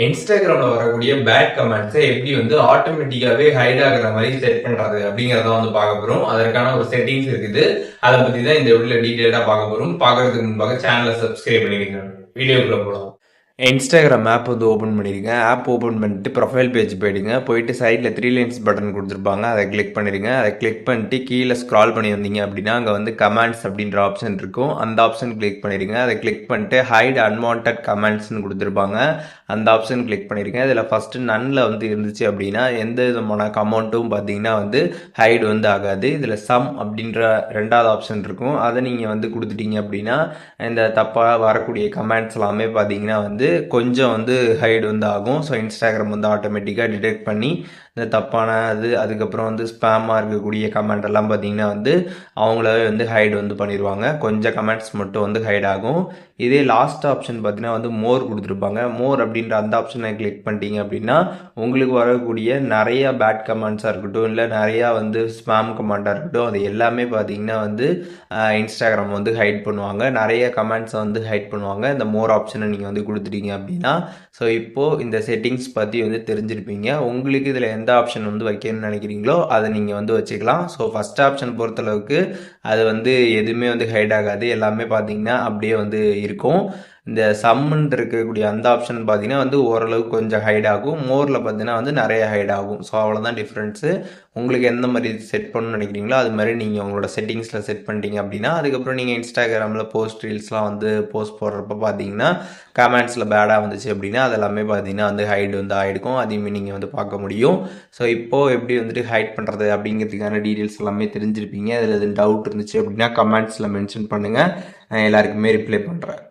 இன்ஸ்டாகிராம்ல வரக்கூடிய பேட் கமெண்ட்ஸை எப்படி ஆட்டோமேட்டிக்காவே ஹைட் ஆகுற மாதிரி செட் பண்றது அப்படிங்கறத பார்க்க போறோம். அதற்கான ஒரு செட்டிங்ஸ் இருக்குது. அதை பத்தி தான் இந்த வீடியோல டீடைலா பார்க்க போறோம். பார்க்கறதுக்கு முன்பாக சேனலை சப்ஸ்கிரைப் பண்ணிடுங்க. வீடியோக்குள்ள போகலாம். இன்ஸ்டாகிராம் ஆப் ஓப்பன் பண்ணிடுங்க. ஆப் ஓப்பன் பண்ணிட்டு ப்ரொஃபைல் பேஜ் போயிட்டு சைடில் 3 லைன்ஸ் பட்டன் கொடுத்துருப்பாங்க. அதை கிளிக் பண்ணிடுங்க. அதை கிளிக் பண்ணிட்டு கீழே ஸ்க்ரால் பண்ணி வந்தீங்க அப்படின்னா அங்கே கமெண்ட்ஸ் அப்படின்ற ஆப்ஷன் இருக்கும். அந்த ஆப்ஷன் கிளிக் பண்ணிடுங்க. அதை கிளிக் பண்ணிட்டு ஹைட் அன்வான்ட் கமெண்ட்ஸ்னு கொடுத்துருப்பாங்க. அந்த ஆப்ஷன் கிளிக் பண்ணிடுங்க. இதில் ஃபஸ்ட்டு நன்னில் இருந்துச்சு அப்படின்னா எந்த விதமான கமெண்ட்டும் பார்த்தீங்கன்னா ஹைட் ஆகாது. இதில் சம் அப்படின்ற ரெண்டாவது ஆப்ஷன் இருக்கும். அதை நீங்கள் கொடுத்துட்டீங்க அப்படின்னா இந்த தப்பாக வரக்கூடிய கமெண்ட்ஸ் எல்லாமே பார்த்தீங்கன்னா கொஞ்சம் ஹைடு ஆகும். ஸோ இன்ஸ்டாகிராம் ஆட்டோமேட்டிக்காக டிடெக்ட் பண்ணி இந்த தப்பானது அதுக்கப்புறம் ஸ்பேமாக இருக்கக்கூடிய கமெண்ட் எல்லாம் பார்த்தீங்கன்னா அவங்களாவே ஹைடு பண்ணிடுவாங்க. கொஞ்சம் கமெண்ட்ஸ் மட்டும் ஹைட் ஆகும். இதே லாஸ்ட் ஆப்ஷன் பார்த்தீங்கன்னா மோர் கொடுத்துருப்பாங்க. மோர் அப்படின்ற அந்த ஆப்ஷனை கிளிக் பண்ணிட்டீங்க அப்படின்னா உங்களுக்கு வரக்கூடிய நிறைய பேட் கமெண்ட்ஸாக இருக்கட்டும், இல்லை நிறையா ஸ்பேம் கமெண்ட்டாக இருக்கட்டும், அது எல்லாமே பார்த்தீங்கன்னா இன்ஸ்டாகிராம் ஹைட் பண்ணுவாங்க. நிறைய கமெண்ட்ஸை ஹைட் பண்ணுவாங்க. இந்த மோர் ஆப்ஷனை நீங்கள் கொடுத்துட்டீங்க அப்படின்னா. ஸோ இப்போது இந்த செட்டிங்ஸ் பற்றி தெரிஞ்சிருப்பீங்க. உங்களுக்கு இதில் எந்த ஆப்ஷன் வைக்கணும்னு நினைக்கிறீங்களோ அதை நீங்கள் வச்சுக்கலாம். ஸோ ஃபஸ்ட் ஆப்ஷன் பொறுத்தளவுக்கு அது எதுவுமே ஹைட் ஆகாது. எல்லாமே பார்த்தீங்கன்னா அப்படியே இருக்கும். இந்த சம்முன்னு இருக்கக்கூடிய அந்த ஆப்ஷன் பார்த்தீங்கன்னா ஓரளவுக்கு கொஞ்சம் ஹைட் ஆகும். மோரில் பார்த்தீங்கன்னா நிறைய ஹைட் ஆகும். ஸோ அவ்வளோதான் டிஃப்ரென்ஸு. உங்களுக்கு எந்த மாதிரி செட் பண்ணணும்னு நினைக்கிறீங்களோ அது மாதிரி நீங்கள் உங்களோட செட்டிங்ஸில் செட் பண்ணிட்டீங்க அப்படின்னா அதுக்கப்புறம் நீங்கள் இன்ஸ்டாகிராமில் போஸ்ட் ரீல்ஸ்லாம் போஸ்ட் போடுறப்ப பார்த்தீங்கன்னா கமெண்ட்ஸில் பேடாக வந்துச்சு அப்படின்னா அதெல்லாமே பார்த்தீங்கன்னா ஹைட் ஆகிடுக்கும். அதையுமே நீங்கள் பார்க்க முடியும். ஸோ இப்போது எப்படி ஹைட் பண்ணுறது அப்படிங்கிறதுக்கான டீட்டெயில்ஸ் எல்லாமே தெரிஞ்சிருப்பீங்க. அதில் எதுவும் டவுட் இருந்துச்சு அப்படின்னா கமெண்ட்ஸில் மென்ஷன் பண்ணுங்கள். நான் எல்லாருக்குமே ரிப்ளை பண்ணுறேன்.